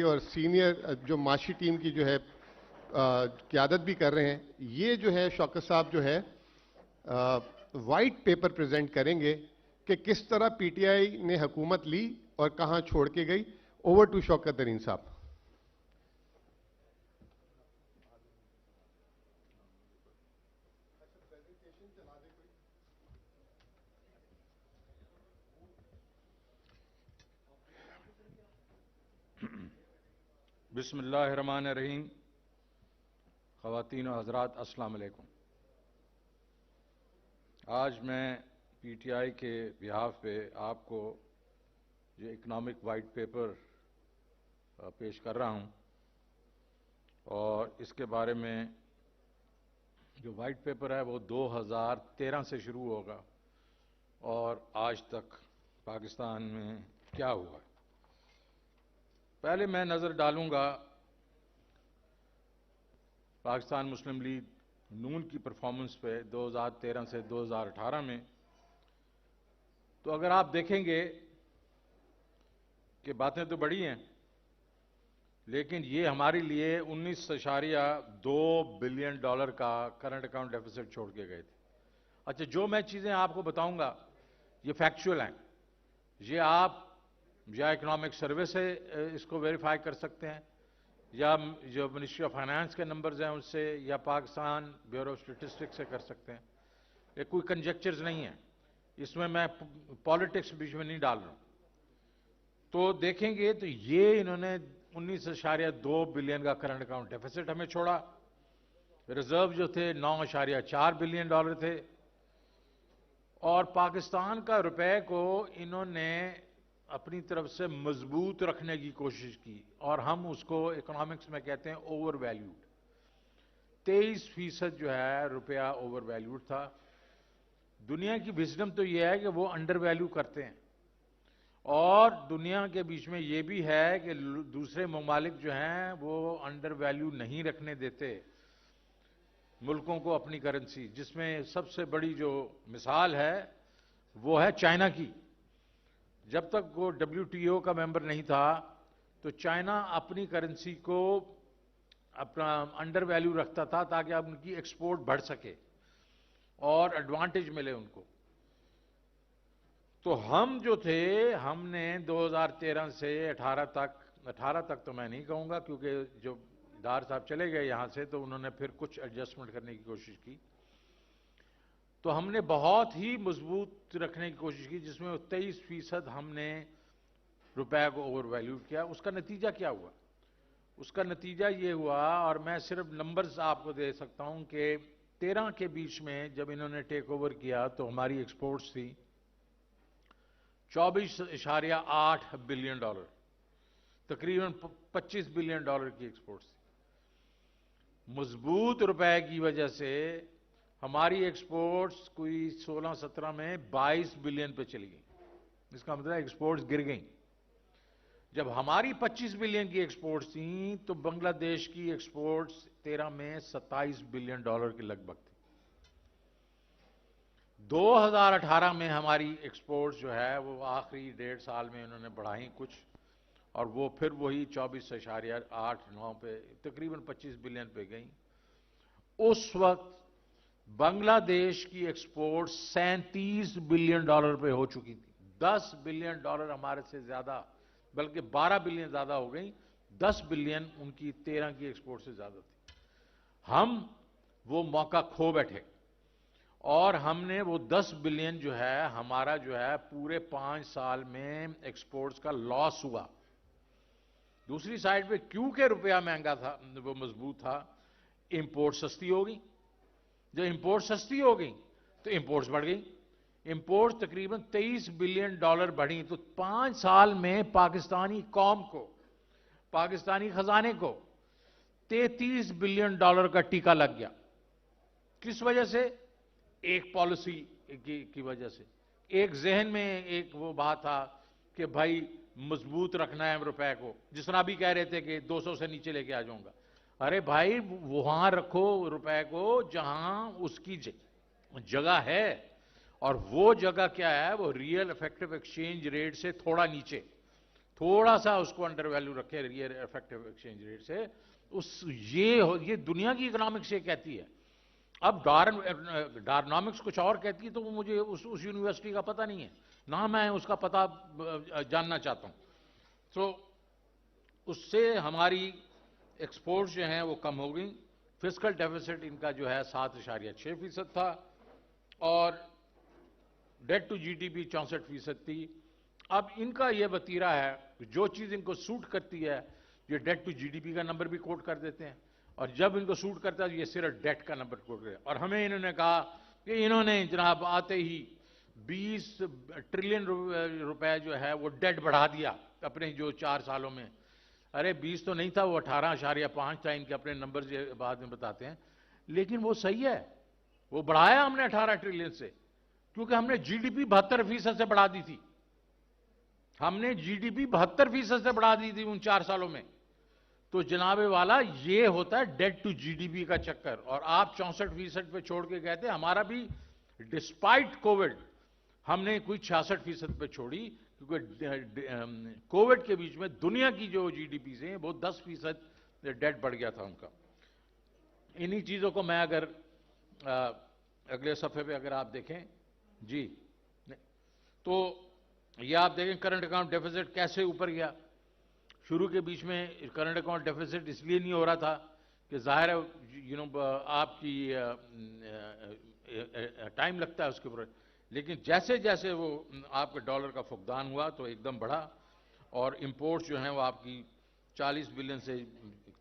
اور سینئر جو معاشی ٹیم کی جو ہے قیادت بھی کر رہے ہیں. یہ جو ہے شوکت صاحب جو ہے وائٹ پیپر پریزنٹ کریں گے کہ کس طرح پی ٹی آئی نے حکومت لی اور کہاں چھوڑ کے گئی. اوور ٹو شوکت ترین صاحب. بسم اللہ الرحمن الرحیم. خواتین و حضرات السلام علیکم. آج میں پی ٹی آئی کے بہاف پہ آپ کو یہ اکنامک وائٹ پیپر پیش کر رہا ہوں، اور اس کے بارے میں جو وائٹ پیپر ہے وہ 2013 سے شروع ہوگا اور آج تک پاکستان میں کیا ہوا. پہلے میں نظر ڈالوں گا پاکستان مسلم لیگ نون کی پرفارمنس پہ 2013 سے 2018 میں. تو اگر آپ دیکھیں گے کہ باتیں تو بڑی ہیں، لیکن یہ ہمارے لیے 19.2 بلین ڈالر کا کرنٹ اکاؤنٹ ڈیفیسٹ چھوڑ کے گئے تھے. اچھا، جو میں چیزیں آپ کو بتاؤں گا یہ فیکچول ہیں. یہ آپ یا اکنامک سروے سے اس کو ویریفائی کر سکتے ہیں، یا جو منسٹری آف فائنانس کے نمبرز ہیں اس سے، یا پاکستان بیورو آف اسٹیٹسٹکس سے کر سکتے ہیں. یہ کوئی کنجیکچرز نہیں ہیں، اس میں پالیٹکس بیچ میں نہیں ڈال رہا ہوں. تو دیکھیں گے تو یہ انہوں نے 19.2 بلین کا کرنٹ اکاؤنٹ ڈیفیسٹ ہمیں چھوڑا. ریزرو جو تھے 9.4 بلین ڈالر تھے، اور پاکستان کا روپے کو انہوں نے اپنی طرف سے مضبوط رکھنے کی کوشش کی، اور ہم اس کو اکنامکس میں کہتے ہیں اوور ویلیوڈ. 23% جو ہے روپیہ اوور ویلیوڈ تھا. دنیا کی وزڈم تو یہ ہے کہ وہ انڈر ویلیو کرتے ہیں، اور دنیا کے بیچ میں یہ بھی ہے کہ دوسرے ممالک جو ہیں وہ انڈر ویلیو نہیں رکھنے دیتے ملکوں کو اپنی کرنسی. جس میں سب سے بڑی جو مثال ہے وہ ہے چائنا کی. جب تک وہ WTO کا ممبر نہیں تھا تو چائنا اپنی کرنسی کو اپنا انڈر ویلیو رکھتا تھا تاکہ اب ان کی ایکسپورٹ بڑھ سکے اور ایڈوانٹیج ملے ان کو. تو ہم جو تھے، ہم نے 2013 سے 18 تک تو میں نہیں کہوں گا، کیونکہ جو دار صاحب چلے گئے یہاں سے تو انہوں نے پھر کچھ ایڈجسٹمنٹ کرنے کی کوشش کی. تو ہم نے بہت ہی مضبوط رکھنے کی کوشش کی، جس میں 23% ہم نے روپے کو اوور ویلیوڈ کیا. اس کا نتیجہ کیا ہوا؟ اس کا نتیجہ یہ ہوا، اور میں صرف نمبرز آپ کو دے سکتا ہوں کہ 13 کے بیچ میں جب انہوں نے ٹیک اوور کیا تو ہماری ایکسپورٹس تھی 24.8 بلین ڈالر، تقریباً 25 بلین ڈالر کی ایکسپورٹس تھی. مضبوط روپے کی وجہ سے ہماری ایکسپورٹس کوئی 16-17 میں 22 بلین پہ چلی گئی. اس کا مطلب ایکسپورٹس گر گئیں. جب ہماری 25 بلین کی ایکسپورٹس تھیں تو بنگلہ دیش کی ایکسپورٹس 13 میں 27 بلین ڈالر کے لگ بھگ تھی. 2018 میں ہماری ایکسپورٹس جو ہے وہ آخری 1.5 سال میں انہوں نے بڑھائیں کچھ، اور وہ پھر وہی 24.89 پہ تقریباً 25 بلین پہ گئیں. اس وقت بنگلہ دیش کی ایکسپورٹ 37 بلین ڈالر پہ ہو چکی تھی. 10 بلین ڈالر ہمارے سے زیادہ، بلکہ 12 بلین زیادہ ہو گئی. 10 بلین ان کی 13 کی ایکسپورٹ سے زیادہ تھی. ہم وہ موقع کھو بیٹھے، اور ہم نے وہ 10 بلین جو ہے ہمارا جو ہے پورے 5 سال میں ایکسپورٹس کا لاس ہوا. دوسری سائڈ پہ کیونکہ روپیہ مہنگا تھا، وہ مضبوط تھا، امپورٹ سستی ہو گئی. جب امپورٹ سستی ہو گئی تو امپورٹس بڑھ گئی. امپورٹ تقریباً 23 بلین ڈالر بڑھی. تو 5 سال میں پاکستانی قوم کو، پاکستانی خزانے کو 33 بلین ڈالر کا ٹیکہ لگ گیا. کس وجہ سے؟ ایک پالیسی کی وجہ سے. ایک ذہن میں ایک وہ بات تھا کہ بھائی مضبوط رکھنا ہے روپے کو، جس طرح بھی کہہ رہے تھے کہ 200 سے نیچے لے کے آ جاؤں گا. ارے بھائی وہاں رکھو روپے کو جہاں اس کی جگہ ہے، اور وہ جگہ کیا ہے؟ وہ ریئل افیکٹو ایکسچینج ریٹ سے تھوڑا نیچے. تھوڑا سا اس کو انڈر ویلیو رکھے ریئر افیکٹو ایکسچینج ریٹ سے، یہ دنیا کی اکنامکس یہ کہتی ہے. اب ڈارنامکس کچھ اور کہتی ہے، تو وہ مجھے اس یونیورسٹی کا پتہ نہیں ہے، نہ میں اس کا پتہ جاننا چاہتا ہوں. تو اس سے ہماری ایکسپورٹس جو ہیں وہ کم ہو گئیں. فسکل ڈیفیسٹ ان کا جو ہے 7.6% تھا، اور debt to G D P 64% تھی. اب ان کا یہ وتیرہ ہے کہ جو چیز ان کو سوٹ کرتی ہے یہ debt to G D P کا نمبر بھی کوٹ کر دیتے ہیں، اور جب ان کو سوٹ کرتا ہے یہ صرف ڈیٹ کا نمبر کوٹ کرتے ہیں. اور ہمیں انہوں نے کہا کہ انہوں نے جناب آتے ہی 20 ٹریلین روپے جو ہے وہ ڈیٹ بڑھا دیا اپنے جو 4 سالوں میں. ارے 20 تو نہیں تھا، وہ 18.5 تھا. ان کے اپنے نمبر بعد میں بتاتے ہیں، لیکن وہ صحیح ہے. وہ بڑھایا ہم نے 18 ٹریلین سے، کیونکہ ہم نے جی ڈی پی 72% سے بڑھا دی تھی. ہم نے جی ڈی پی 72% سے بڑھا دی تھی ان 4 سالوں میں. تو جناب والا یہ ہوتا ہے debt to G D P کا چکر. اور آپ 64% پہ چھوڑ کے کہتے ہیں. ہمارا بھی ڈسپائٹ کووڈ ہم نے کوئی 66% پہ چھوڑی، کیونکہ کووڈ کے بیچ میں دنیا کی جو جی ڈی پی ہیں وہ 10% ڈیٹ بڑھ گیا تھا ان کا. انہی چیزوں کو میں اگر اگلے صفحے پہ اگر آپ دیکھیں جی، تو یہ آپ دیکھیں کرنٹ اکاؤنٹ ڈیفیسٹ کیسے اوپر گیا. شروع کے بیچ میں کرنٹ اکاؤنٹ ڈیفیسٹ اس لیے نہیں ہو رہا تھا کہ ظاہر ہے آپ کی ٹائم لگتا ہے اس کے اوپر، لیکن جیسے جیسے وہ آپ کے ڈالر کا فقدان ہوا تو ایک دم بڑھا. اور امپورٹس جو ہیں وہ آپ کی 40 بلین سے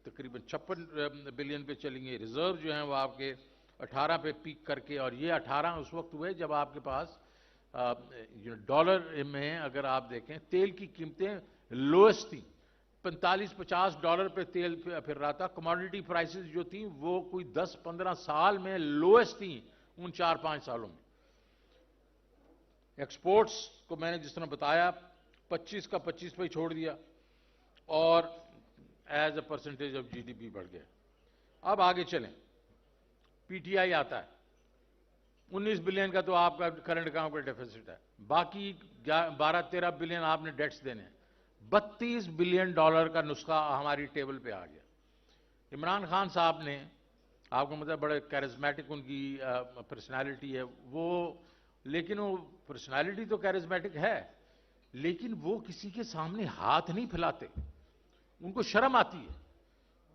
تقریباً 56 بلین پہ چلیں گے. ریزرو جو ہیں وہ آپ کے 18 پہ پیک کر کے، اور یہ 18 اس وقت ہوئے جب آپ کے پاس ڈالر میں اگر آپ دیکھیں تیل کی قیمتیں لوئسٹ تھیں. 45-50 ڈالر پہ تیل پھر رہا تھا. کموڈٹی پرائسز جو تھیں وہ کوئی 10-15 سال میں لوئسٹ تھیں ان 4-5 سالوں میں. ایکسپورٹس کو میں نے جس طرح بتایا 25 کا 25 پہ چھوڑ دیا، اور as a percentage of G D P بڑھ گیا. اب آگے چلیں. پی ٹی آئی آتا ہے 19 بلین کا تو آپ کا کرنٹ اکاؤنٹ کا ڈیفیسٹ ہے، باقی 12-13 بلین آپ نے ڈیٹس دینے ہیں. 32 بلین ڈالر کا نسخہ ہماری ٹیبل پہ آ گیا. عمران خان صاحب نے، آپ کو مطلب بڑے کیرزمیٹک ان کی پرسنالٹی ہے وہ، لیکن وہ پرسنالٹی تو کیرزمیٹک ہے، لیکن وہ کسی کے سامنے ہاتھ نہیں پھیلاتے، ان کو شرم آتی ہے.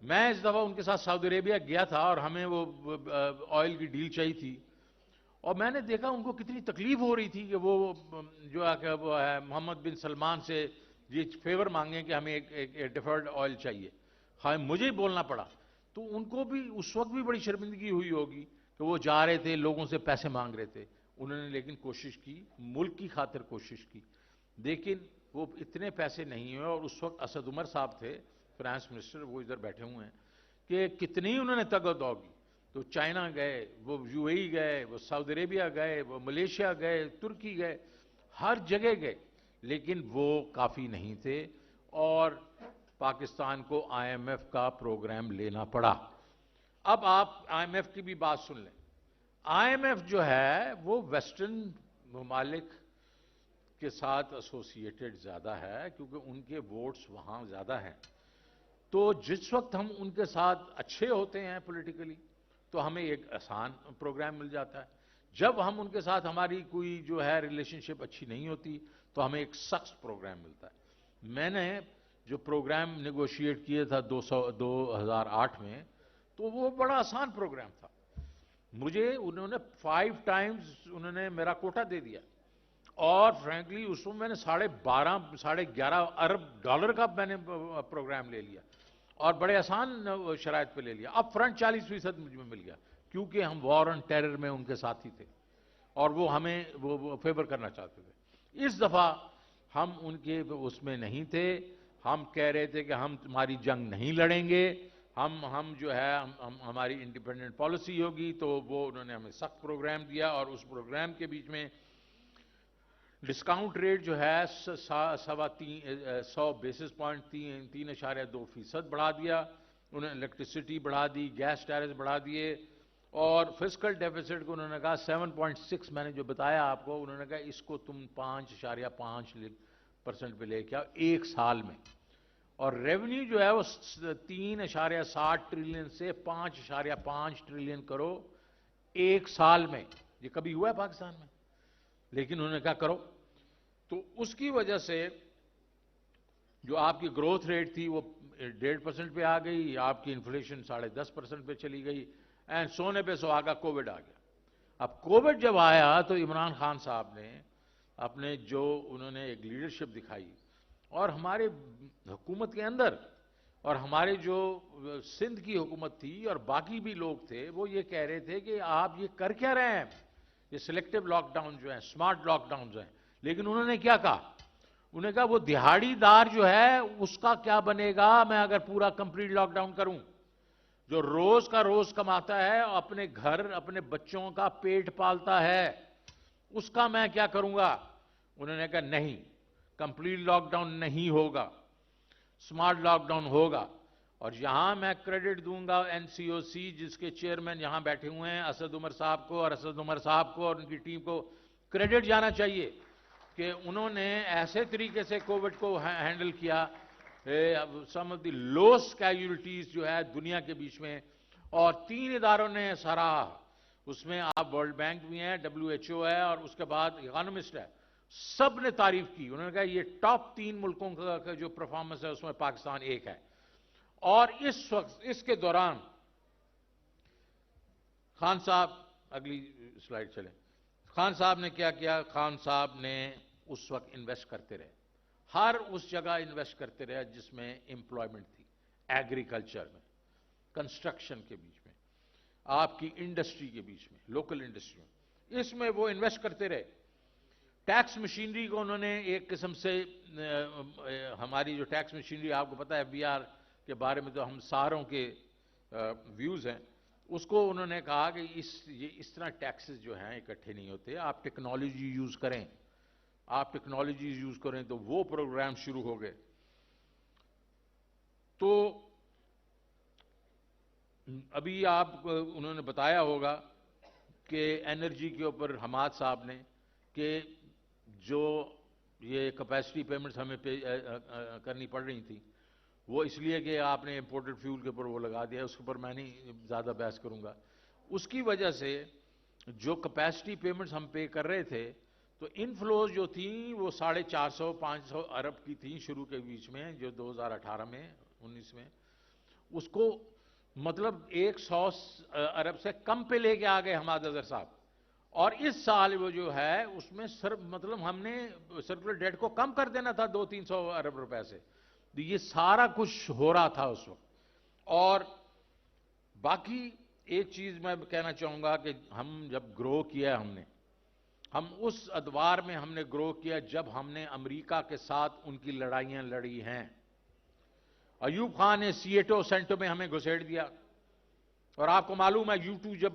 میں اس دفعہ ان کے ساتھ سعودی عربیہ گیا تھا اور ہمیں وہ آئل کی ڈیل چاہیے تھی، اور میں نے دیکھا ان کو کتنی تکلیف ہو رہی تھی کہ وہ جو ہے محمد بن سلمان سے یہ فیور مانگیں کہ ہمیں ایک ڈیفرڈ آئل چاہیے. ہاں مجھے ہی بولنا پڑا. تو ان کو بھی اس وقت بھی بڑی شرمندگی ہوئی ہوگی کہ وہ جا رہے تھے لوگوں سے پیسے مانگ رہے تھے. انہوں نے لیکن کوشش کی، ملک کی خاطر کوشش کی، لیکن وہ اتنے پیسے نہیں ہوئے. اور اس وقت اسد عمر صاحب تھے فائنانس منسٹر، وہ ادھر بیٹھے ہوئے ہیں، کہ کتنی انہوں نے تگ و دو کی. تو چائنا گئے، وہ یو اے ای گئے، وہ سعودی عربیہ گئے، وہ ملیشیا گئے، ترکی گئے، ہر جگہ گئے، لیکن وہ کافی نہیں تھے. اور پاکستان کو آئی ایم ایف کا پروگرام لینا پڑا. اب آپ آئی ایم ایف کی بھی بات سن لیں. آئی ایم ایف جو ہے وہ ویسٹرن ممالک کے ساتھ ایسوسیٹڈ زیادہ ہے، کیونکہ ان کے ووٹس وہاں زیادہ ہیں. تو جس وقت ہم ان کے ساتھ اچھے ہوتے ہیں پولیٹیکلی تو ہمیں ایک آسان پروگرام مل جاتا ہے. جب ہم ان کے ساتھ ہماری کوئی جو ہے ریلیشن شپ اچھی نہیں ہوتی تو ہمیں ایک سخت پروگرام ملتا ہے. میں نے جو پروگرام نیگوشیٹ کیے تھا 2008 میں، تو وہ بڑا آسان پروگرام تھا. مجھے انہوں نے 5 ٹائمز انہوں نے میرا کوٹا دے دیا، اور فرینکلی اس میں نے 11.5 ارب ڈالر کا میں نے پروگرام لے لیا، اور بڑے آسان شرائط پہ لے لیا. اب فرنٹ 40% مجھ میں مل گیا، کیونکہ ہم وار آن ٹیرر میں ان کے ساتھی تھے اور وہ ہمیں وہ فیور کرنا چاہتے تھے. اس دفعہ ہم ان کے اس میں نہیں تھے. ہم کہہ رہے تھے کہ ہم تمہاری جنگ نہیں لڑیں گے، ہم جو ہے ہماری انڈیپینڈنٹ پالیسی ہوگی. تو وہ انہوں نے ہمیں سخت پروگرام دیا، اور اس پروگرام کے بیچ میں ڈسکاؤنٹ ریٹ جو ہے 100 بیسس پوائنٹ 3.2% بڑھا دیا. انہوں نے الیکٹریسٹی بڑھا دی، گیس ٹیرز بڑھا دیے، اور فسکل ڈیفیسٹ کو انہوں نے کہا 7.6 میں نے جو بتایا آپ کو، انہوں نے کہا اس کو تم 5.5 پرسنٹ پہ لے کے آؤ ایک سال میں، اور ریونیو جو ہے وہ 3.7 ٹریلین سے 5.5 ٹریلین کرو ایک سال میں. یہ کبھی ہوا ہے پاکستان میں؟ لیکن انہوں نے کہا کرو. تو اس کی وجہ سے جو آپ کی گروتھ ریٹ تھی وہ 1.5% پہ آ گئی، آپ کی انفلیشن 10.5% پہ چلی گئی، اینڈ سونے پہ سہاگا کووڈ آ گیا. اب کووڈ جب آیا تو عمران خان صاحب نے اپنے جو انہوں نے ایک لیڈرشپ دکھائی، اور ہمارے حکومت کے اندر اور ہمارے جو سندھ کی حکومت تھی اور باقی بھی لوگ تھے، وہ یہ کہہ رہے تھے کہ آپ یہ کر کیا رہے ہیں، یہ سلیکٹو لاک ڈاؤن جو ہیں، سمارٹ لاک ڈاؤنز ہیں. لیکن انہوں نے کیا کہا؟ انہوں نے کہا وہ دہاڑی دار جو ہے اس کا کیا بنے گا میں اگر پورا کمپلیٹ لاک ڈاؤن کروں؟ جو روز کا روز کماتا ہے، اپنے گھر اپنے بچوں کا پیٹ پالتا ہے، اس کا میں کیا کروں گا؟ انہوں نے کہا نہیں، کمپلیٹ لاک ڈاؤن نہیں ہوگا، سمارٹ لاک ڈاؤن ہوگا. اور یہاں میں کریڈٹ دوں گا این سی او سی جس کے چیئرمین یہاں بیٹھے ہوئے ہیں اسد عمر صاحب کو، اور اسد عمر صاحب کو اور ان کی ٹیم کو کریڈٹ جانا چاہیے کہ انہوں نے ایسے طریقے سے کووڈ کو ہینڈل کیا، سم آف دی لوسٹ کیجولٹیز جو ہے دنیا کے بیچ میں، اور 3 اداروں نے سراہا. اس میں آپ ورلڈ بینک بھی ہیں، WHO ہے، اور اس کے بعد اکانومسٹ ہے، سب نے تعریف کی. انہوں نے کہا یہ ٹاپ 3 ملکوں کا جو پرفارمنس ہے اس میں پاکستان ایک ہے. اور اس وقت اس کے دوران خان صاحب، اگلی سلائیڈ چلیں، خان صاحب نے کیا کیا؟ خان صاحب نے اس وقت انویسٹ کرتے رہے، ہر اس جگہ انویسٹ کرتے رہے جس میں امپلائمنٹ تھی، ایگریکلچر میں، کنسٹرکشن کے بیچ میں، آپ کی انڈسٹری کے بیچ میں، لوکل انڈسٹری میں، اس میں وہ انویسٹ کرتے رہے. ٹیکس مشینری کو انہوں نے ایک قسم سے ہماری جو ٹیکس مشینری آپ کو پتا ہے FBR کے بارے میں تو ہم ساروں کے ویوز ہیں، اس کو انہوں نے کہا کہ اس طرح ٹیکسز جو ہیں اکٹھے نہیں ہوتے، آپ ٹیکنالوجی یوز کریں، آپ ٹیکنالوجیز یوز کریں. تو وہ پروگرام شروع ہو گئے. تو ابھی آپ انہوں نے بتایا ہوگا کہ انرجی کے اوپر حماد صاحب نے کہ جو یہ کیپیسٹی پیمنٹس ہمیں کرنی پڑ رہی تھی، وہ اس لیے کہ آپ نے امپورٹڈ فیول کے اوپر وہ لگا دیا، اس کے اوپر میں نہیں زیادہ بحث کروں گا. اس کی وجہ سے جو کیپیسٹی پیمنٹس ہم پے کر رہے تھے، تو انفلوز جو تھیں وہ 450-500 ارب کی تھیں شروع کے بیچ میں، جو 2018 میں 19 میں، اس کو مطلب 100 ارب سے کم پہ لے کے آ گئے حماد اظہر صاحب. اور اس سال وہ جو ہے اس میں مطلب ہم نے سرکولر ڈیٹ کو کم کر دینا تھا 200-300 ارب روپے سے. یہ سارا کچھ ہو رہا تھا اس وقت. اور باقی ایک چیز میں کہنا چاہوں گا کہ ہم جب گرو کیا ہم اس ادوار میں ہم نے گرو کیا جب ہم نے امریکہ کے ساتھ ان کی لڑائیاں لڑی ہیں. ایوب خان نے سیٹو سینٹو میں ہمیں گھسیٹ دیا، اور آپ کو معلوم ہے U2 جب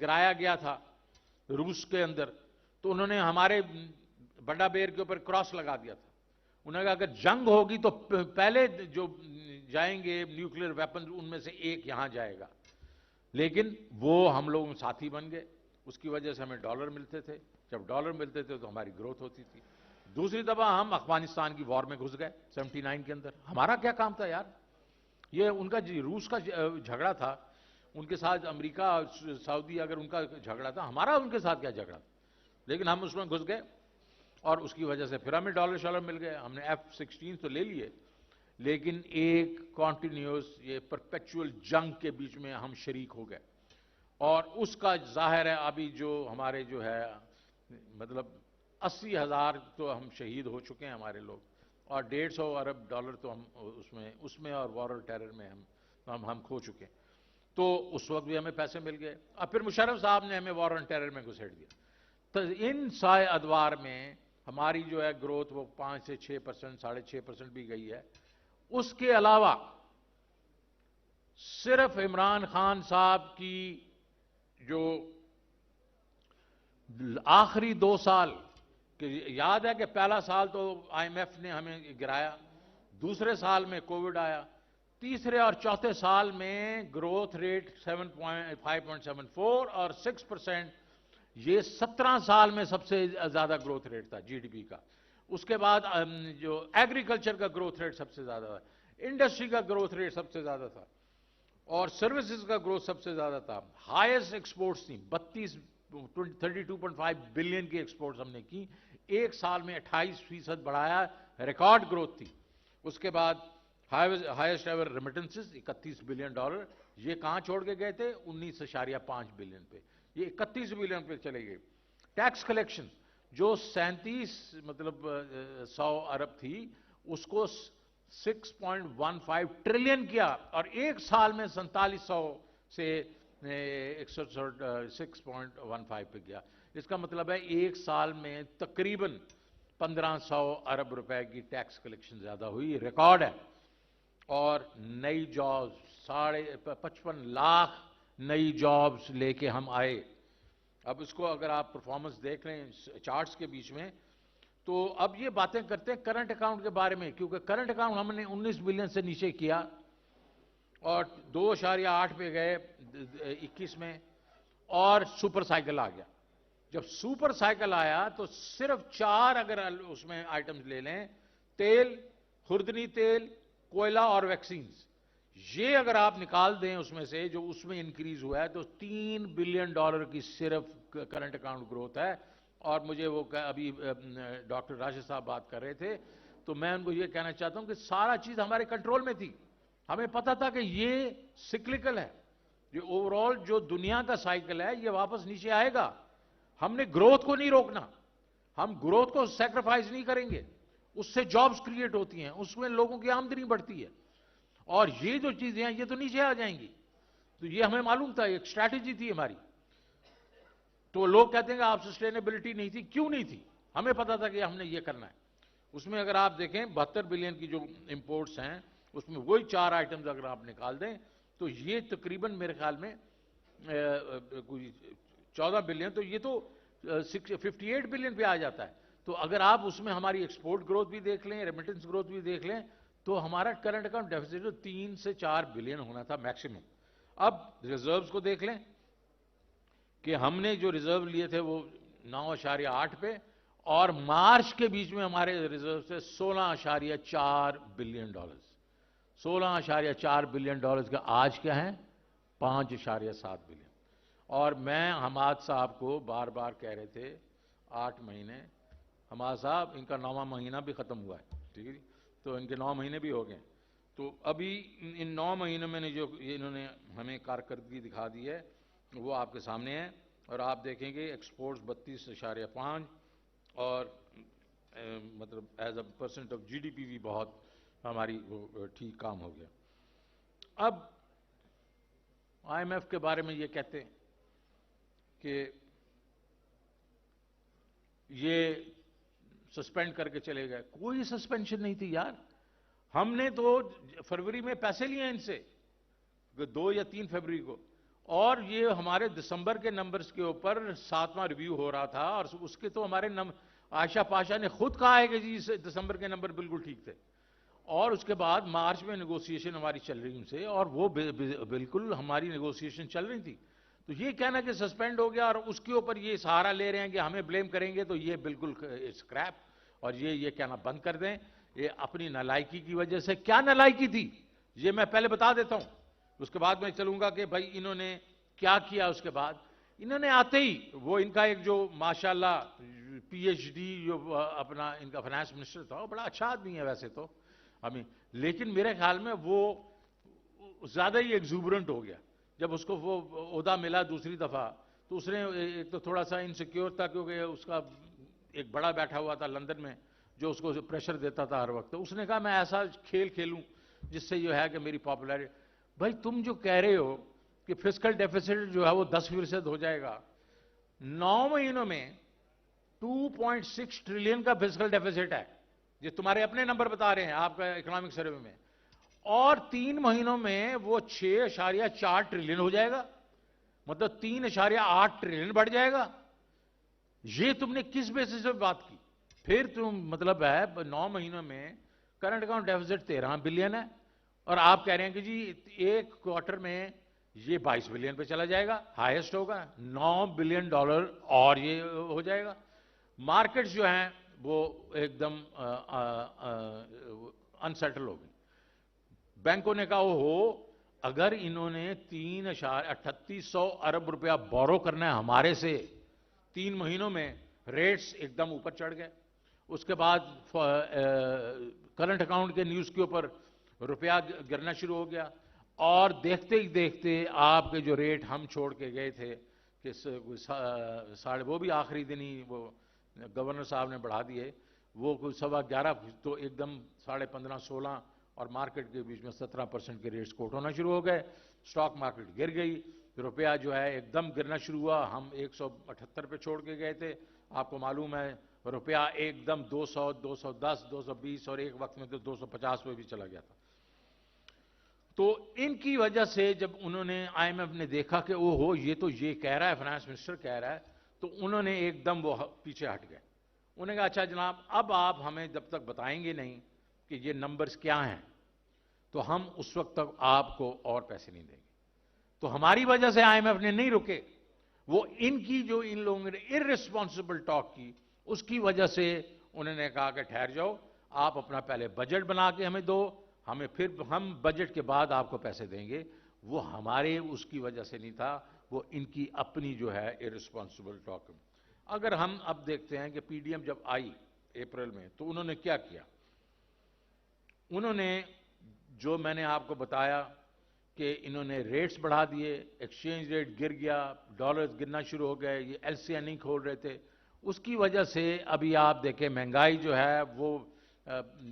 گرایا گیا تھا روس کے اندر، تو انہوں نے ہمارے بڑا بیر کے اوپر کراس لگا دیا تھا. انہوں نے کہا اگر جنگ ہوگی تو پہلے جو جائیں گے نیوکلیر ویپن ان میں سے ایک یہاں جائے گا. لیکن وہ ہم لوگ ساتھی بن گئے، اس کی وجہ سے ہمیں ڈالر ملتے تھے، جب ڈالر ملتے تھے تو ہماری گروتھ ہوتی تھی. دوسری دفعہ ہم افغانستان کی وار میں گھس گئے 79 کے اندر. ہمارا کیا کام تھا یار؟ یہ ان کا روس کا جھگڑا تھا، ان کے ساتھ امریکہ سعودی اگر ان کا جھگڑا تھا، ہمارا ان کے ساتھ کیا جھگڑا تھا؟ لیکن ہم اس میں گھس گئے، اور اس کی وجہ سے پھر ہمیں ڈالر شالر مل گئے. ہم نے F-16 تو لے لیے، لیکن ایک کانٹینیوس یہ پرپیچول جنگ کے بیچ میں ہم شریک ہو گئے. اور اس کا ظاہر ہے ابھی جو ہمارے جو ہے مطلب 80,000 تو ہم شہید ہو چکے ہیں ہمارے لوگ، اور 150 ارب ڈالر تو ہم اس میں اور وار اور ٹیرر میں ہم کھو چکے ہیں. تو اس وقت بھی ہمیں پیسے مل گئے. اب پھر مشرف صاحب نے ہمیں وار اور ٹیرر میں گھسیٹ دیا. تو ان سائے ادوار میں ہماری جو ہے گروتھ وہ 5 سے 6%، 6.5% بھی گئی ہے. اس کے علاوہ صرف عمران خان صاحب کی جو آخری 2 سال، کہ یاد ہے کہ پہلا سال تو IMF نے ہمیں گرایا، دوسرے سال میں کووڈ آیا، تیسرے اور چوتھے سال میں گروتھ ریٹ 5.74 اور 6%. یہ 17 سال میں سب سے زیادہ گروتھ ریٹ تھا GDP کا. اس کے بعد جو ایگریکلچر کا گروتھ ریٹ سب سے زیادہ تھا, انڈسٹری کا گروتھ ریٹ سب سے زیادہ تھا, اور سروسز کا گروتھ سب سے زیادہ تھا. ہائیسٹ ایکسپورٹس تھیں, 32.5 بلین کی ایکسپورٹس ہم نے کی, ایک سال میں 28% بڑھایا, ریکارڈ گروتھ تھی. اس کے بعد ہائیسٹ ایور ریمیٹنسز $31 بلین, یہ کہاں چھوڑ کے گئے تھے؟ 19.5 بلین پہ, یہ 31 بلین پہ چلے گئے. ٹیکس کلیکشن جو 100 ارب تھی, اس کو 6.15 ٹریلین کیا, اور ایک سال میں 4700 سے 6.15 پہ گیا. اس کا مطلب ہے ایک سال میں تقریباً 1500 ارب روپے کی ٹیکس کلیکشن زیادہ ہوئی, ریکارڈ ہے. اور نئی جابز 55 لاکھ نئی جابز لے کے ہم آئے. اب اس کو اگر آپ پرفارمنس دیکھ رہے ہیں چارٹس کے بیچ میں, تو اب یہ باتیں کرتے ہیں کرنٹ اکاؤنٹ کے بارے میں, کیونکہ کرنٹ اکاؤنٹ ہم نے 19 بلین سے نیچے کیا اور 2.8 پہ گئے 21 میں, اور سپر سائیکل آ گیا. جب سپر سائیکل آیا تو صرف 4 اگر اس میں آئٹمز لے لیں, تیل, خوردنی تیل, کوئلہ اور ویکسینز, یہ اگر آپ نکال دیں اس میں سے جو اس میں انکریز ہوا ہے, تو $3 بلین کی صرف کرنٹ اکاؤنٹ گروتھ ہے. اور مجھے وہ ابھی ڈاکٹر راشد صاحب بات کر رہے تھے, تو میں ان کو یہ کہنا چاہتا ہوں کہ سارا چیز ہمارے کنٹرول میں تھی. ہمیں پتا تھا کہ یہ سکلکل ہے, یہ اوورال جو دنیا کا سائیکل ہے یہ واپس نیچے آئے گا. ہم نے گروتھ کو نہیں روکنا, ہم گروتھ کو سیکریفائز نہیں کریں گے, اس سے جابز کریٹ ہوتی ہیں, اس میں لوگوں کی آمدنی بڑھتی ہے, اور یہ جو چیزیں ہیں یہ تو نیچے آ جائیں گی. تو یہ ہمیں معلوم تھا, ایک اسٹریٹجی تھی ہماری. تو لوگ کہتے ہیں کہ آپ سسٹینیبلٹی نہیں تھی, کیوں نہیں تھی؟ ہمیں پتا تھا کہ ہم نے یہ کرنا ہے. اس میں اگر آپ دیکھیں 72 بلین کی جو امپورٹس ہیں, اس میں وہی 4 آئٹمز اگر آپ نکال دیں تو یہ تقریباً میرے خیال میں 14 بلین, تو یہ تو 58 بلین پہ آ جاتا ہے. تو اگر آپ اس میں ہماری ایکسپورٹ گروتھ بھی دیکھ لیں, ریمیٹنس گروتھ بھی دیکھ لیں, تو ہمارا کرنٹ اکاؤنٹ ڈیفیسٹ 3 سے 4 بلین ہونا تھا میکسیمم. اب ریزروز کو دیکھ لیں کہ ہم نے جو ریزرو لیے تھے وہ 9.8 پہ, اور مارچ کے بیچ میں ہمارے ریزرو سے 16.4 بلین ڈالرز, 16.4 بلین ڈالرز کا آج کیا ہے 5.7 بلین. اور میں حماد صاحب کو بار بار کہہ رہے تھے 8 مہینے, حماد صاحب ان کا 9واں مہینہ بھی ختم ہوا ہے, ٹھیک ہے جی, تو ان کے 9 مہینے بھی ہو گئے. تو ابھی ان 9 مہینوں میں نے جو انہوں نے ہمیں کارکردگی دکھا دی ہے وہ آپ کے سامنے ہے. اور آپ دیکھیں گے ایکسپورٹس 32.5, اور مطلب as a percent of G D P بھی بہت ہماری ٹھیک کام ہو گیا. اب آئی ایم ایف کے بارے میں یہ کہتے ہیں کہ یہ سسپینڈ کر کے چلے گئے. کوئی سسپینشن نہیں تھی یار, ہم نے تو فروری میں پیسے لیے ان سے 2 یا 3 فروری کو, اور یہ ہمارے دسمبر کے نمبرز کے اوپر 7واں ریویو ہو رہا تھا, اور اس کے تو ہمارے عائشہ پاشا نے خود کہا ہے کہ جی دسمبر کے نمبر بالکل ٹھیک تھے. اور اس کے بعد مارچ میں نیگوسیشن ہماری چل رہی ان سے, اور وہ بالکل ہماری نیگوسیشن چل رہی تھی. تو یہ کہنا کہ سسپینڈ ہو گیا اور اس کے اوپر یہ سہارا لے رہے ہیں کہ ہمیں بلیم کریں گے, تو یہ بالکل اسکریپ, اور یہ کہنا بند کر دیں. یہ اپنی نالائکی کی وجہ سے, کیا نالائکی تھی یہ میں پہلے بتا دیتا ہوں, اس کے بعد میں چلوں گا کہ بھائی انہوں نے کیا کیا. اس کے بعد انہوں نے آتے ہی وہ ان کا ایک جو ماشاءاللہ پی ایچ ڈی جو اپنا ان کا فائنانس منسٹر تھا, وہ بڑا اچھا آدمی ہے ویسے تو ہمیں, لیکن میرے خیال میں وہ زیادہ ہی ایگزوبرنٹ ہو گیا. جب اس کو وہ عہدہ ملا دوسری دفعہ, تو اس نے ایک تو تھوڑا سا انسیکیور تھا, کیونکہ اس کا ایک بڑا بیٹھا ہوا تھا لندن میں جو اس کو پریشر دیتا تھا ہر وقت. اس نے کہا میں ایسا کھیل کھیلوں جس سے یہ ہے کہ میری پاپولیرٹی. بھائی تم جو کہہ رہے ہو کہ فسکل ڈیفیسٹ جو ہے وہ 10% ہو جائے گا, 9 مہینوں میں 2.6 ٹریلین کا فسکل ڈیفیسٹ ہے, یہ تمہارے اپنے نمبر بتا رہے ہیں آپ کا اکنامک سروے میں, اور 3 مہینوں میں وہ 6.4 ٹریلین ہو جائے گا, مطلب 3.8 ٹریلین بڑھ جائے گا. یہ تم نے کس بیسس پہ بات کی؟ پھر تم مطلب ہے 9 مہینوں میں کرنٹ اکاؤنٹ ڈیفیسٹ 13 بلین ہے, اور آپ کہہ رہے ہیں کہ جی ایک کوارٹر میں یہ 22 بلین پہ چلا جائے گا, ہائیسٹ ہوگا $9 بلین, اور یہ ہو جائے گا. مارکیٹس جو ہیں وہ ایک دم انسیٹل ہو گئی. بینکوں نے کہا ہو اگر انہوں نے 3.38 ارب روپیہ بورو کرنا ہے ہمارے سے 3 مہینوں میں, ریٹس ایک دم اوپر چڑھ گئے. اس کے بعد کرنٹ اکاؤنٹ کے نیوز کے اوپر روپیہ گرنا شروع ہو گیا, اور دیکھتے ہی دیکھتے آپ کے جو ریٹ ہم چھوڑ کے گئے تھے کہ وہ بھی آخری دن ہی وہ گورنر صاحب نے بڑھا دیے, وہ کوئی 11.25 تو ایک دم 15.5-16 اور مارکیٹ کے بیچ میں 17% کے ریٹس کوٹ ہونا شروع ہو گئے. سٹاک مارکیٹ گر گئی, روپیہ جو ہے ایک دم گرنا شروع ہوا. ہم 178 پہ چھوڑ کے گئے تھے, آپ کو معلوم ہے روپیہ ایک دم 200, 210, 220 اور ایک وقت میں تو 250 پہ بھی چلا گیا تھا. تو ان کی وجہ سے جب انہوں نے آئی ایم ایف نے دیکھا کہ او ہو یہ تو یہ کہہ رہا ہے, فائنانس منسٹر کہہ رہا ہے, تو انہوں نے ایک دم وہ پیچھے ہٹ گئے. انہوں نے کہا اچھا جناب اب آپ ہمیں جب تک بتائیں گے نہیں کہ یہ نمبرز کیا ہیں تو ہم اس وقت تک آپ کو اور پیسے نہیں دیں گے. تو ہماری وجہ سے آئی ایم ایف نے نہیں رکے, وہ ان کی جو ان لوگوں نے ارریسپانسبل ٹاک کی اس کی وجہ سے انہوں نے کہا کہ ٹھہر جاؤ, آپ اپنا پہلے بجٹ بنا کے ہمیں دو, ہمیں پھر ہم بجٹ کے بعد آپ کو پیسے دیں گے. وہ ہمارے اس کی وجہ سے نہیں تھا, وہ ان کی اپنی جو ہے ارریسپانسبل ٹاک. اگر ہم اب دیکھتے ہیں کہ پی ڈی ایم جب آئی اپریل میں تو انہوں نے کیا کیا, انہوں نے جو میں نے آپ کو بتایا کہ انہوں نے ریٹس بڑھا دیے, ایکسچینج ریٹ گر گیا, ڈالرز گرنا شروع ہو گئے, یہ ایل سی نہیں کھول رہے تھے. اس کی وجہ سے ابھی آپ دیکھیں مہنگائی جو ہے وہ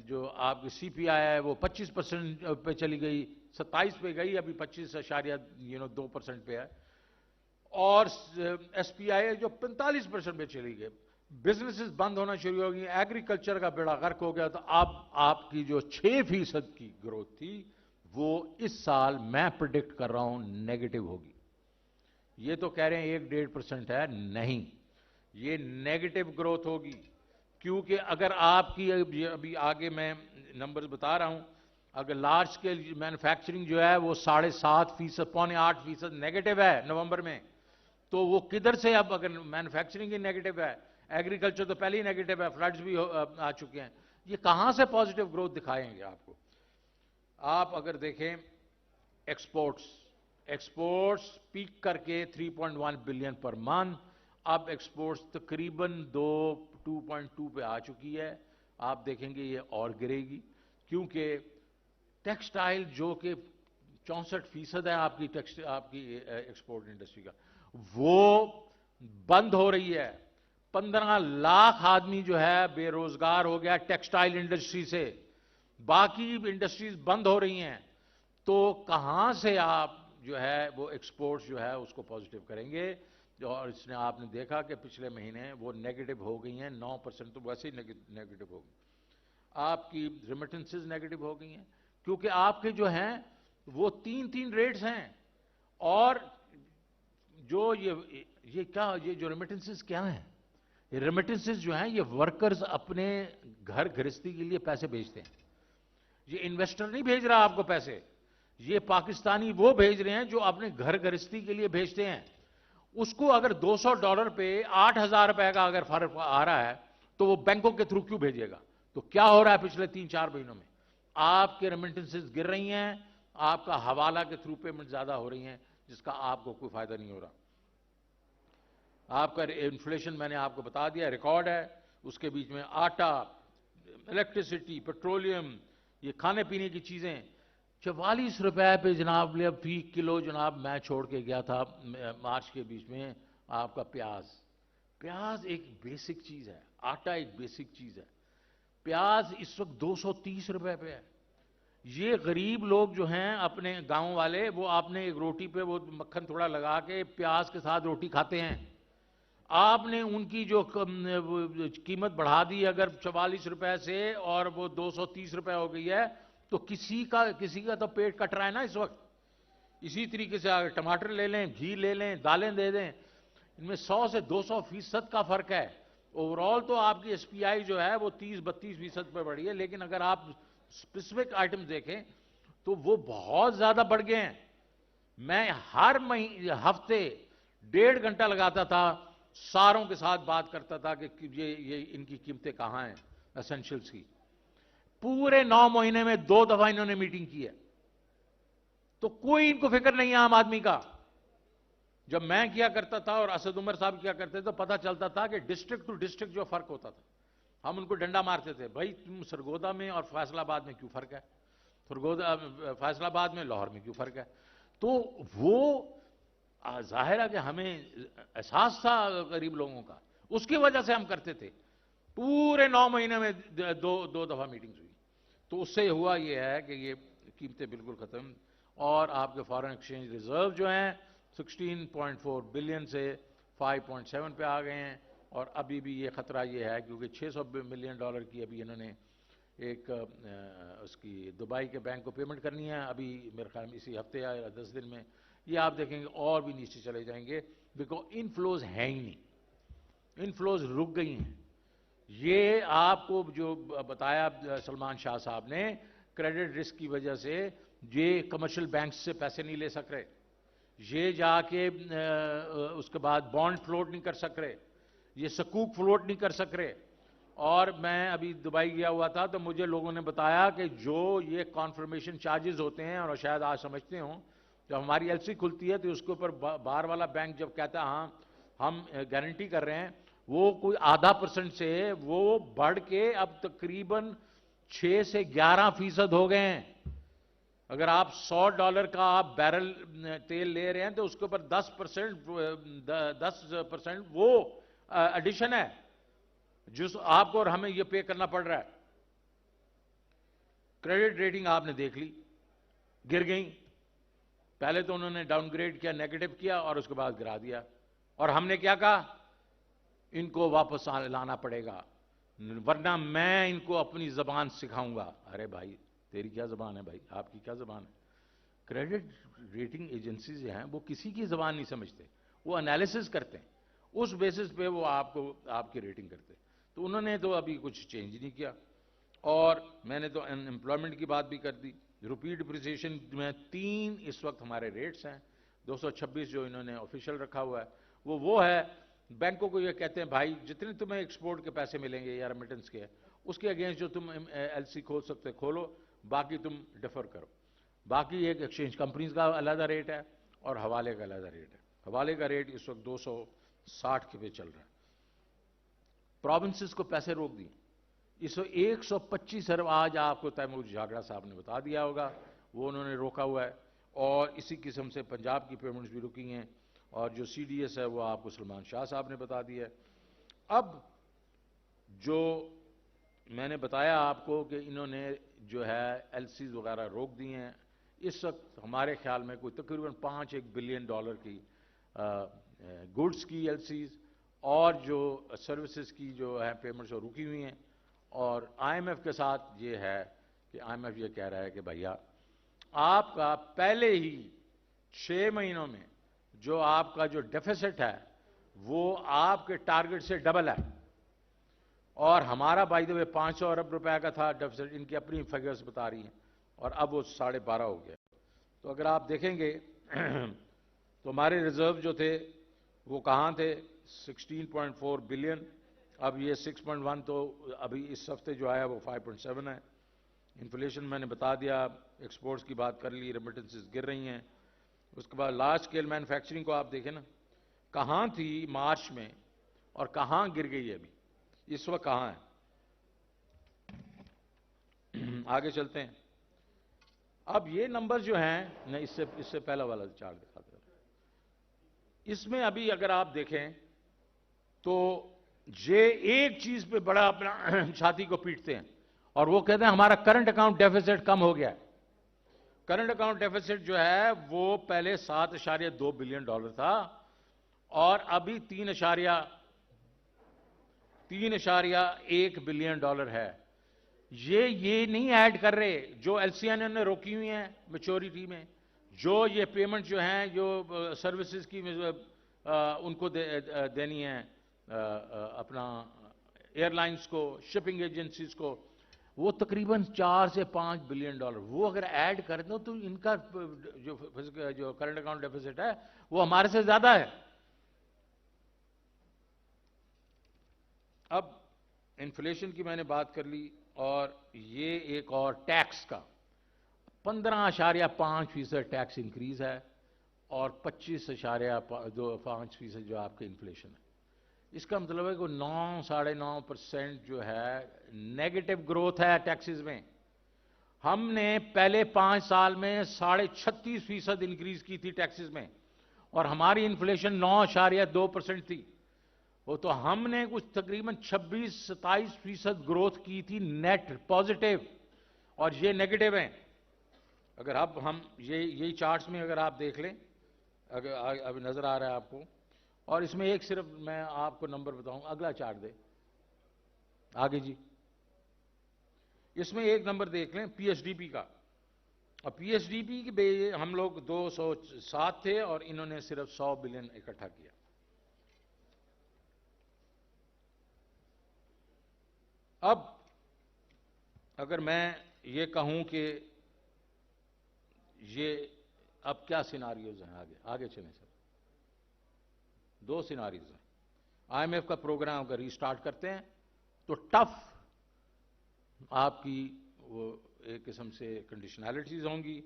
جو آپ کی سی پی آئی ہے وہ 25% پہ چلی گئی, 27 پہ گئی, ابھی 25.2% پہ ہے, اور ایس پی آئی جو 45% پہ چلی گئی. بزنسز بند ہونا شروع ہو گئی, ایگریکلچر کا بیڑا غرق ہو گیا. تو اب آپ کی جو 6% کی گروتھ تھی وہ اس سال میں پریڈکٹ کر رہا ہوں نیگیٹو ہوگی. یہ تو کہہ رہے ہیں 1-1.5% ہے, نہیں, یہ نیگیٹو گروتھ ہوگی. کیونکہ اگر آپ کی ابھی آگے میں نمبرز بتا رہا ہوں, اگر لارج اسکیل مینوفیکچرنگ جو ہے وہ 7.5%, 7.25% نیگیٹو ہے نومبر میں, تو وہ کدھر سے اب اگر مینوفیکچرنگ ہی نیگیٹو ہے, ایگریکلچر تو پہلے ہی نیگیٹو ہے, فلڈز بھی آ چکے ہیں, یہ کہاں سے پازیٹیو گروتھ دکھائیں گے آپ کو. آپ اگر دیکھیں ایکسپورٹس پیک کر کے 3.1 بلین پر منتھ, اب ایکسپورٹس تقریباً 2.2 پہ آ چکی ہے. آپ دیکھیں گے یہ اور گرے گی, کیونکہ ٹیکسٹائل جو کہ 64% ہے آپ کی ایکسپورٹ انڈسٹری کا, وہ بند ہو رہی ہے. 15 لاکھ آدمی جو ہے بے روزگار ہو گیا ٹیکسٹائل انڈسٹری سے, باقی انڈسٹریز بند ہو رہی ہیں. تو کہاں سے آپ جو ہے وہ ایکسپورٹس جو ہے اس کو پازیٹیو کریں گے. اور اس نے آپ نے دیکھا کہ پچھلے مہینے وہ نیگیٹو ہو گئی ہیں, 9% تو ویسے ہی نیگیٹو ہو گئی. آپ کی ریمیٹنسز نیگیٹو ہو گئی ہیں, کیونکہ آپ کے جو ہیں وہ 3 ریٹس ہیں. اور جو یہ جو ریمیٹنسز کیا ہیں, یہ ریمیٹنسز جو ہیں یہ ورکرز اپنے گھر گھرستی کے لیے پیسے بھیجتے ہیں. یہ انویسٹر نہیں بھیج رہا آپ کو پیسے, یہ پاکستانی وہ بھیج رہے ہیں جو اپنے گھر گھرستی کے لیے بھیجتے ہیں. اس کو اگر $200 پہ 8,000 روپے کا اگر فرق آ رہا ہے تو وہ بینکوں کے تھرو کیوں بھیجے گا. تو کیا ہو رہا ہے پچھلے 3-4 مہینوں میں, آپ کے ریمیٹنسز گر رہی ہیں, آپ کا حوالہ کے تھرو پیمنٹ زیادہ ہو رہی ہیں, جس کا آپ کو کوئی فائدہ نہیں ہو رہا. آپ کا انفلیشن میں نے آپ کو بتا دیا ریکارڈ ہے, اس کے بیچ میں آٹا, الیکٹریسٹی, پیٹرولیم, یہ کھانے پینے کی چیزیں 44 روپے پہ جناب فی کلو جناب میں چھوڑ کے گیا تھا مارچ کے بیچ میں. آپ کا پیاز ایک بیسک چیز ہے, آٹا ایک بیسک چیز ہے, پیاز اس وقت 230 روپے پہ ہے. یہ غریب لوگ جو ہیں اپنے گاؤں والے, وہ اپنے ایک روٹی پہ وہ مکھن تھوڑا لگا کے پیاز کے ساتھ روٹی کھاتے ہیں. آپ نے ان کی جو قیمت بڑھا دی اگر 44 روپے سے اور وہ 230 روپے ہو گئی ہے, تو کسی کا تو پیٹ کٹ رہا ہے نا اس وقت. اسی طریقے سے اگر ٹماٹر لے لیں, گھی لے لیں, دالیں دے دیں, ان میں 100 سے 200% کا فرق ہے. اوورال تو آپ کی ایس پی آئی جو ہے وہ 30-32% پہ بڑھی ہے, لیکن اگر آپ اسپیسیفک آئٹم دیکھیں تو وہ بہت زیادہ بڑھ گئے ہیں. میں ہر ہفتے 1.5 گھنٹہ لگاتا تھا ساروں کے ساتھ بات کرتا تھا کہ یہ ان کی قیمتیں کہاں ہیں اسینشلز کی. پورے 9 مہینے میں 2 دفعہ انہوں نے میٹنگ کی ہے. تو کوئی ان کو فکر نہیں ہے عام آدمی کا. جب میں کیا کرتا تھا اور اسد عمر صاحب کیا کرتے تو پتہ چلتا تھا کہ ڈسٹرکٹ ٹو ڈسٹرکٹ جو فرق ہوتا تھا. ہم ان کو ڈنڈا مارتے تھے, بھائی تم سرگودا میں اور فیصل آباد میں کیوں فرق ہے, فیصل آباد میں لاہور میں کیوں فرق ہے. تو وہ ظاہر ہے کہ ہمیں احساس تھا غریب لوگوں کا, اس کی وجہ سے ہم کرتے تھے. پورے 9 مہینے میں 2 دفعہ میٹنگز ہوئی. تو اس سے ہوا یہ ہے کہ یہ قیمتیں بالکل ختم, اور آپ کے فارن ایکسچینج ریزرو جو ہیں 16.4 بلین سے 5.7 پہ آ گئے ہیں. اور ابھی بھی یہ خطرہ یہ ہے کیونکہ $600 ملین کی ابھی انہوں نے ایک اس کی دبئی کے بینک کو پیمنٹ کرنی ہے, ابھی میرے خیال میں اسی ہفتے یا 10 دن میں. یہ آپ دیکھیں گے اور بھی نیچے چلے جائیں گے, بیکاز انفلوز ہیں ہی نہیں, انفلوز رک گئی ہیں. یہ آپ کو جو بتایا سلمان شاہ صاحب نے, کریڈٹ رسک کی وجہ سے یہ کمرشل بینکس سے پیسے نہیں لے سک رہے, یہ جا کے اس کے بعد بانڈ فلوٹ نہیں کر سک رہے, یہ سکوک فلوٹ نہیں کر سک رہے. اور میں ابھی دبئی گیا ہوا تھا تو مجھے لوگوں نے بتایا کہ جو یہ کانفرمیشن چارجز ہوتے ہیں, اور شاید آج سمجھتے ہوں, جب ہماری ایل سی کھلتی ہے تو اس کے اوپر باہر والا بینک جب کہتا ہے ہاں ہم گارنٹی کر رہے ہیں, وہ کوئی ½ سے وہ بڑھ کے اب تقریباً 6 سے 11% ہو گئے ہیں. اگر آپ $100 کا آپ بیرل تیل لے رہے ہیں تو اس کے اوپر 10% وہ ایڈیشن ہے جس آپ کو اور ہمیں یہ پے کرنا پڑ رہا ہے. کریڈٹ ریٹنگ آپ نے دیکھ لی, گر گئیں. پہلے تو انہوں نے ڈاؤن گریڈ کیا, نیگیٹو کیا, اور اس کے بعد گرا دیا. اور ہم نے کیا کہا, ان کو واپس لانا پڑے گا ورنہ میں ان کو اپنی زبان سکھاؤں گا. ارے بھائی تیری کیا زبان ہے بھائی, آپ کی کیا زبان ہے. کریڈٹ ریٹنگ ایجنسیز جو ہیں وہ کسی کی زبان نہیں سمجھتے, وہ انالیسس کرتے ہیں, اس بیسس پہ وہ آپ کی ریٹنگ کرتے. تو انہوں نے تو ابھی کچھ چینج نہیں کیا. اور میں نے تو امپلائمنٹ کی بات بھی کر دی. روپی ڈپریسیشن میں 3 اس وقت ہمارے ریٹس ہیں. 226 جو انہوں نے آفیشیل رکھا ہوا ہے وہ ہے. بینکوں کو یہ کہتے ہیں بھائی جتنے تمہیں ایکسپورٹ کے پیسے ملیں گے یا ریمیٹنس کے, اس کے اگینسٹ جو تم ایل سی کھول سکتے کھولو, باقی تم ڈیفر کرو. باقی ایک ایکسچینج کمپنیز کا علیحدہ ریٹ ہے اور حوالے کا علیحدہ ریٹ ہے. حوالے کا ریٹ اس وقت 260 کے پہ چل رہا ہے. پروونسز کو پیسے روک دیے, اس 125 ارب آج آپ کو تیمور جھاگڑا صاحب نے بتا دیا ہوگا, وہ انہوں نے روکا ہوا ہے. اور اسی قسم سے پنجاب کی پیمنٹس بھی رکی ہیں, اور جو سی ڈی ایس ہے وہ آپ کو سلمان شاہ صاحب نے بتا دیا ہے. اب جو میں نے بتایا آپ کو کہ انہوں نے جو ہے ایل سیز وغیرہ روک دی ہیں, اس وقت ہمارے خیال میں کوئی تقریباً $5 بلین کی گڈس کی ایل سیز اور جو سروسز کی جو ہے پیمنٹس وہ رکی ہوئی ہیں. اور آئی ایم ایف کے ساتھ یہ ہے کہ آئی ایم ایف یہ کہہ رہا ہے کہ بھیا آپ کا پہلے ہی 6 مہینوں میں جو آپ کا جو ڈیفیسٹ ہے وہ آپ کے ٹارگٹ سے ڈبل ہے. اور ہمارا بائی دا وے 500 ارب روپے کا تھا ڈیفیسٹ, ان کی اپنی فگرز بتا رہی ہیں, اور اب وہ 12.5 ہو گیا. تو اگر آپ دیکھیں گے تو ہمارے ریزرو جو تھے وہ کہاں تھے, 16.4 بلین. اب یہ 6.1 تو ابھی اس ہفتے جو آیا وہ 5.7 ہے. انفلیشن میں نے بتا دیا, ایکسپورٹس کی بات کر لی, ریمیٹنسز گر رہی ہیں. اس کے بعد لارج اسکیل مینوفیکچرنگ کو آپ دیکھیں نا, کہاں تھی مارچ میں اور کہاں گر گئی ہے ابھی, اس وقت کہاں ہے. آگے چلتے ہیں. اب یہ نمبر جو ہیں, میں اس سے پہلا والا چارٹ دکھاتا ہوں. اس میں ابھی اگر آپ دیکھیں تو یہ ایک چیز پہ بڑا اپنا چھاتی کو پیٹتے ہیں, اور وہ کہتے ہیں ہمارا کرنٹ اکاؤنٹ ڈیفیسٹ کم ہو گیا ہے. کرنٹ اکاؤنٹ ڈیفیسٹ جو ہے وہ پہلے $7.2 بلین تھا, اور ابھی 3.1 بلین ہے. یہ نہیں ایڈ کر رہے جو ایل سی این نے روکی ہوئی ہیں میچورٹی میں, جو یہ پیمنٹ جو ہیں جو سروسز کی ان کو دینی ہے اپنا ایئر لائنز کو, شپنگ ایجنسیز کو, وہ تقریباً 4 سے 5 بلین وہ اگر ایڈ کر دو تو ان کا جو کرنٹ اکاؤنٹ ڈیفیسٹ ہے وہ ہمارے سے زیادہ ہے. اب انفلیشن کی میں نے بات کر لی، اور یہ ایک اور ٹیکس کا 15.5% ٹیکس انکریز ہے، اور 25.5% جو آپ کے انفلیشن ہے۔ اس کا مطلب ہے کہ 9.5% جو ہے نیگیٹو گروتھ ہے ٹیکسز میں۔ ہم نے پہلے 5 سال میں 36.5% انکریز کی تھی ٹیکسز میں، اور ہماری انفلیشن 9.2% تھی۔ وہ تو ہم نے کچھ تقریباً 26-27% گروتھ کی تھی نیٹ پازیٹیو، اور یہ نیگیٹو ہیں۔ اگر اب ہم یہی چارٹس میں اگر آپ دیکھ لیں، اگر اب نظر آ رہا ہے آپ کو، اور اس میں ایک صرف میں آپ کو نمبر بتاؤں، اگلا چارٹ دے آگے جی۔ اس میں ایک نمبر دیکھ لیں پی ایس ڈی پی کا، اور پی ایس ڈی پی کے ہم لوگ 207 تھے، اور انہوں نے صرف 100 بلین اکٹھا کیا۔ اب اگر میں یہ کہوں کہ یہ اب کیا سیناریوز ہیں، آگے چلیں سر۔ 2 سیناریوز ہیں۔ آئی ایم ایف کا پروگرام اگر ریسٹارٹ کرتے ہیں تو ٹف آپ کی وہ ایک قسم سے کنڈیشنالٹیز ہوں گی،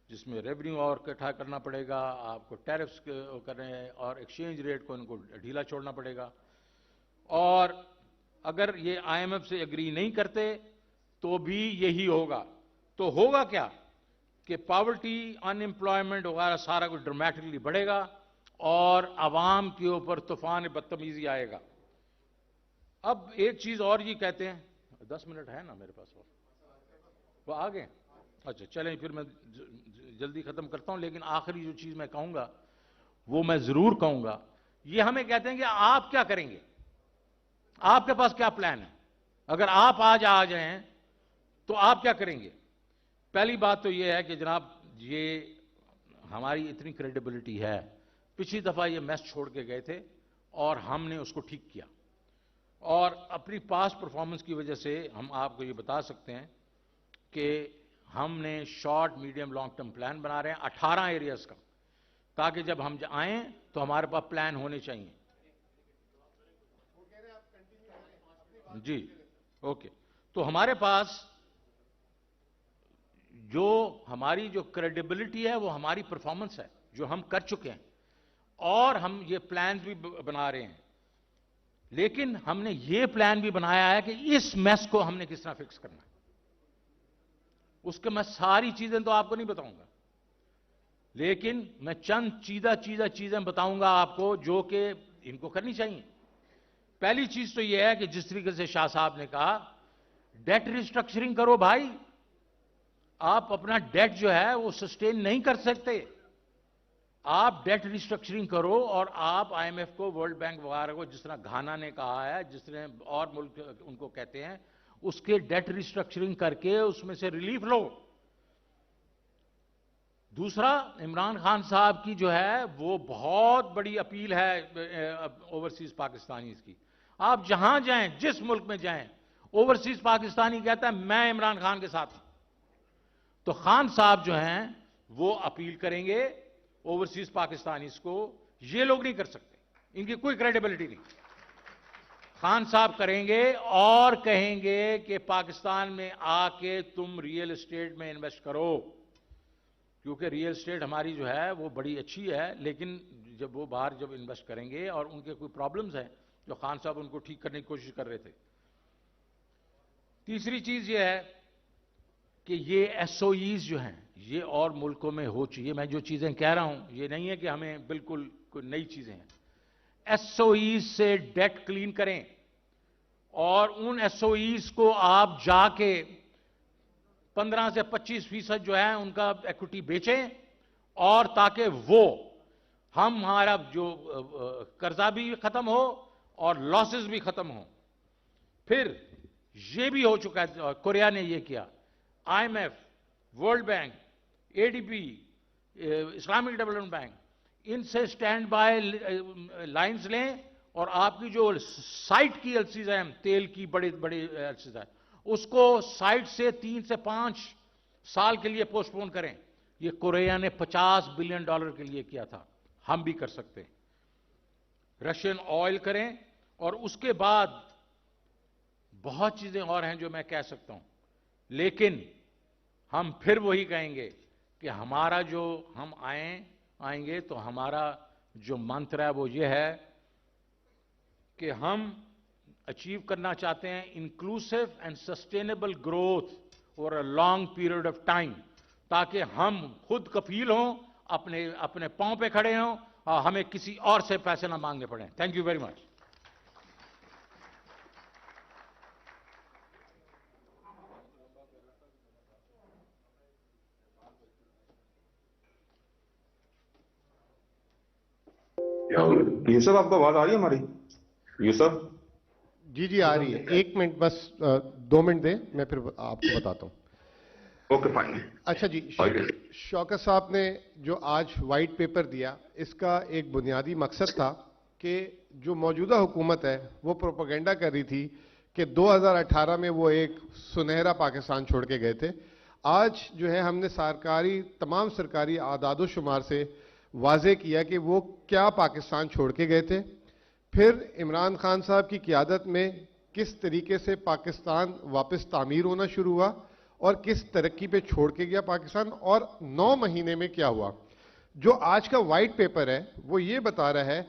جس میں ریونیو اور اکٹھا کرنا پڑے گا، آپ کو ٹیرفز کرنے ہیں، اور ایکسچینج ریٹ کو ان کو ڈھیلا چھوڑنا پڑے گا۔ اور اگر یہ آئی ایم ایف سے اگری نہیں کرتے تو بھی یہی ہوگا۔ تو ہوگا کیا کہ پاورٹی، ان امپلائمنٹ وغیرہ سارا کچھ ڈرامیٹکلی بڑھے گا، اور عوام کے اوپر طوفان بدتمیزی آئے گا۔ اب ایک چیز اور یہ کہتے ہیں، 10 منٹ ہے نا میرے پاس، اور وہ آگے، اچھا چلیں پھر میں جلدی ختم کرتا ہوں، لیکن آخری جو چیز میں کہوں گا وہ میں ضرور کہوں گا۔ یہ ہمیں کہتے ہیں کہ آپ کیا کریں گے، آپ کے پاس کیا پلان ہے، اگر آپ آج آ جائیں تو آپ کیا کریں گے۔ پہلی بات تو یہ ہے کہ جناب، یہ ہماری اتنی کریڈیبلٹی ہے، پچھلی دفعہ یہ میس چھوڑ کے گئے تھے اور ہم نے اس کو ٹھیک کیا، اور اپنی پاس پرفارمنس کی وجہ سے ہم آپ کو یہ بتا سکتے ہیں کہ ہم نے short medium long term plan بنا رہے ہیں 18 ایریاز کا، تاکہ جب ہم آئیں تو ہمارے پاس پلان ہونے چاہیے۔ جی اوکے، تو ہمارے پاس جو ہماری جو کریڈیبلٹی ہے وہ ہماری پرفارمنس ہے جو ہم کر چکے ہیں، اور ہم یہ پلان بھی بنا رہے ہیں، لیکن ہم نے یہ پلان بھی بنایا ہے کہ اس میس کو ہم نے کس طرح فکس کرنا ہے۔ اس کے میں ساری چیزیں تو آپ کو نہیں بتاؤں گا، لیکن میں چند چیزیں بتاؤں گا آپ کو جو کہ ان کو کرنی چاہیے۔ پہلی چیز تو یہ ہے کہ جس طریقے سے شاہ صاحب نے کہا، ڈیٹ ریسٹرکچرنگ کرو بھائی۔ آپ اپنا ڈیٹ جو ہے وہ سسٹین نہیں کر سکتے، آپ ڈیٹ ریسٹرکچرنگ کرو، اور آپ آئی ایم ایف کو، ورلڈ بینک وغیرہ کو، جس طرح گھانا نے کہا ہے، جس طرح اور ملک ان کو کہتے ہیں، اس کے ڈیٹ ریسٹرکچرنگ کر کے اس میں سے ریلیف لو۔ دوسرا، عمران خان صاحب کی جو ہے وہ بہت بڑی اپیل ہے اوورسیز پاکستانیز کی۔ آپ جہاں جائیں، جس ملک میں جائیں، اوورسیز پاکستانی کہتا ہے میں عمران خان کے ساتھ ہوں۔ تو خان صاحب جو ہیں وہ اپیل کریں گے اوورسیز پاکستانیز کو، یہ لوگ نہیں کر سکتے، ان کی کوئی کریڈیبلٹی نہیں۔ خان صاحب کریں گے اور کہیں گے کہ پاکستان میں آ کے تم ریئل اسٹیٹ میں انویسٹ کرو، کیونکہ ریئل اسٹیٹ ہماری جو ہے وہ بڑی اچھی ہے، لیکن جب وہ باہر جب انویسٹ کریں گے، اور ان کے کوئی پرابلمز ہیں جو خان صاحب ان کو ٹھیک کرنے کی کوشش کر رہے تھے۔ تیسری چیز یہ ہے کہ یہ ایس او ایز جو ہیں یہ اور ملکوں میں ہو چاہیے۔ میں جو چیزیں کہہ رہا ہوں یہ نہیں ہے کہ ہمیں بالکل کوئی نئی چیزیں ہیں۔ ایس او ایز سے ڈیٹ کلین کریں، اور ان ایس او ایز کو آپ جا کے 15 سے 25% جو ہے ان کا ایکوٹی بیچیں، اور تاکہ وہ ہمارا جو قرضہ بھی ختم ہو اور لاسز بھی ختم ہوں۔ پھر یہ بھی ہو چکا ہے، کوریا نے یہ کیا، I M F, World Bank, A D P, Islamic Development Bank, ان سے سٹینڈ بائی لائنز لیں، اور آپ کی جو سائٹ کی ایلسیز ہیں، تیل کی بڑی ایلسیز ہیں، اس کو سائٹ سے 3 سے 5 سال کے لیے پوسٹ پون کریں۔ یہ کوریا نے $50 بلین کے لیے کیا تھا، ہم بھی کر سکتے ہیں۔ رشین آئل کریں، اور اس کے بعد بہت چیزیں اور ہیں جو میں کہہ سکتا ہوں، لیکن ہم پھر وہی کہیں گے کہ ہمارا جو ہم آئیں گے تو ہمارا جو منتر ہے وہ یہ ہے کہ ہم اچیو کرنا چاہتے ہیں inclusive and sustainable growth over a long period of time, تاکہ ہم خود کفیل ہوں، اپنے پاؤں پہ کھڑے ہوں اور ہمیں کسی اور سے پیسے نہ مانگنے پڑیں. Thank you very much. Yusuf آپ کو آواز آ رہی ہے ہماری؟ یوسف جی آ رہی ہے. 1 منٹ بس 2 منٹ دیں، میں پھر آپ کو بتاتا ہوں. Okay fine. اچھا جی، شوکت صاحب نے جو آج وائٹ پیپر دیا، اس کا ایک بنیادی مقصد تھا کہ جو موجودہ حکومت ہے وہ پروپیگنڈا کر رہی تھی کہ 2018 میں وہ ایک سنہرا پاکستان چھوڑ کے گئے تھے. آج جو ہے ہم نے تمام سرکاری اعداد و شمار سے واضح کیا کہ وہ کیا پاکستان چھوڑ کے گئے تھے، پھر عمران خان صاحب کی قیادت میں کس طریقے سے پاکستان واپس تعمیر ہونا شروع ہوا اور کس ترقی پہ چھوڑ کے گیا پاکستان، اور 9 مہینے میں کیا ہوا. جو آج کا وائٹ پیپر ہے وہ یہ بتا رہا ہے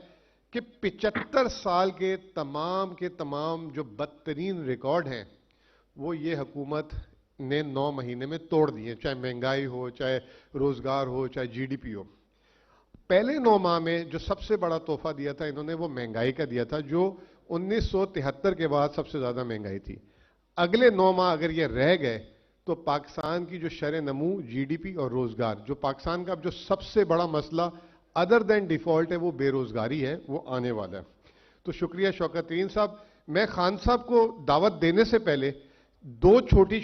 کہ 75 سال کے تمام جو بدترین ریکارڈ ہیں وہ یہ حکومت نے 9 مہینے میں توڑ دیے، چاہے مہنگائی ہو، چاہے روزگار ہو، چاہے جی ڈی پی ہو. پہلے 9 ماہ میں جو سب سے بڑا تحفہ دیا تھا انہوں نے وہ مہنگائی کا دیا تھا، جو 1973 کے بعد سب سے زیادہ مہنگائی تھی. اگلے 9 ماہ اگر یہ رہ گئے تو پاکستان کی جو شرح نمو، جی ڈی پی اور روزگار، جو پاکستان کا جو سب سے بڑا مسئلہ ادر دین ڈیفالٹ ہے وہ بے روزگاری ہے، وہ آنے والا ہے. تو شکریہ شوکت ترین صاحب. میں خان صاحب کو دعوت دینے سے پہلے 2 چھوٹی